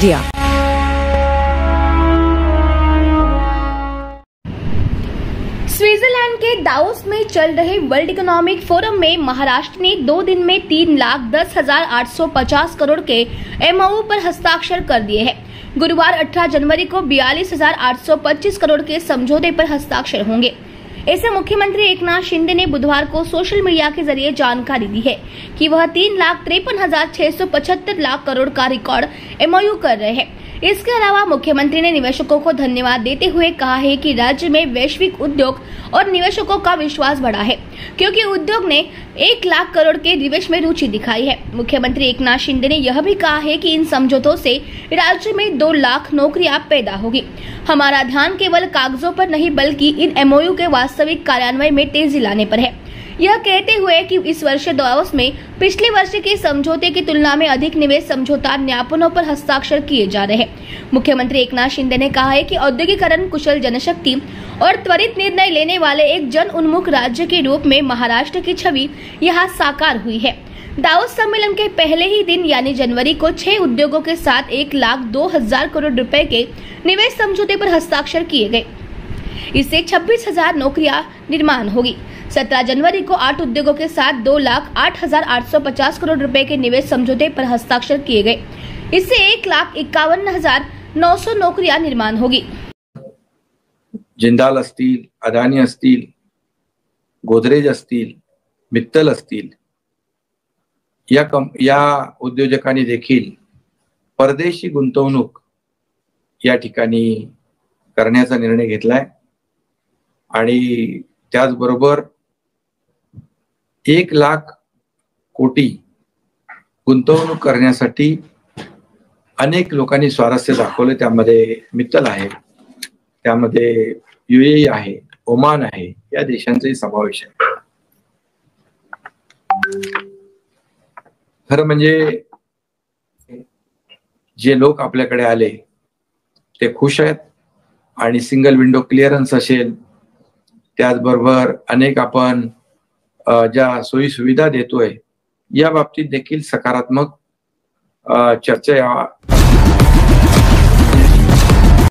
India. Switzerland के Davos में चल रहे वर्ल्ड इकोनॉमिक फोरम में महाराष्ट्र ने 2 दिन में 3,10,850 करोड़ के एमओयू पर हस्ताक्षर कर दिए हैं। गुरुवार 18 जनवरी को 42,825 करोड़ के समझौते पर हस्ताक्षर होंगे। ऐसे मुख्यमंत्री एकनाथ शिंदे ने बुधवार को सोशल मीडिया के जरिए जानकारी दी है कि वह 3,53,675 लाख करोड़ का रिकॉर्ड एमओयू कर रहे हैं। इसके अलावा मुख्यमंत्री ने निवेशकों को धन्यवाद देते हुए कहा है कि राज्य में वैश्विक उद्योग और निवेशकों का विश्वास बढ़ा है, क्योंकि उद्योग ने 1 लाख करोड़ के निवेश में रुचि दिखाई है। मुख्यमंत्री एकनाथ शिंदे ने यह भी कहा है कि इन समझौतों से राज्य में 2 लाख नौकरियां पैदा होगी। हमारा ध्यान केवल कागजों पर नहीं बल्कि इन एमओयू के वास्तविक कार्यान्वयन में तेजी लाने पर है। यह कहते हुए कि इस वर्ष दावोस में पिछले वर्ष के समझौते की तुलना में अधिक निवेश समझौता ज्ञापनों पर हस्ताक्षर किए जा रहे हैं। मुख्यमंत्री एकनाथ शिंदे ने कहा है कि औद्योगिकरण, कुशल जनशक्ति और त्वरित निर्णय लेने वाले एक जन उन्मुख राज्य के रूप में महाराष्ट्र की छवि यहाँ साकार हुई है। दावोस सम्मेलन के पहले ही दिन यानी जनवरी को 6 उद्योगों के साथ 1,02,000 करोड़ रुपए के निवेश समझौते पर हस्ताक्षर किए गए। इससे 26,000 नौकरियां निर्माण होगी। 17 जनवरी को 8 उद्योगों के साथ 2,08,850 करोड़ रुपए के निवेश समझौते पर हस्ताक्षर किए गए। इससे 1,51,900 नौकरियां निर्माण होगी। जिंदाल असतील, अदानी असतील, गोदरेज असतील, मित्तल असतील, या उद्योजकांनी देखील परदेशी गुंतवणूक या ठिकाणी करण्याचा निर्णय घेतलाय आणि त्याचबरोबर 1 लाख कोटी गुंतवणूक करण्यासाठी अनेक लोकांनी स्वारस्य दाखवले। त्यामध्ये मित्तल आहे, त्यामध्ये यूएई आहे, ओमान आहे, या देशांचाही समावेश आहे। खरं म्हणजे जे लोक आपल्याकडे आले ते खुश आहेत आणि सिंगल विंडो क्लिअरन्स असेल, त्याचबरोबर अनेक आपण ज्या सोयी सुविधा देतोय या बाबतीत देखील सकारात्मक चर्चा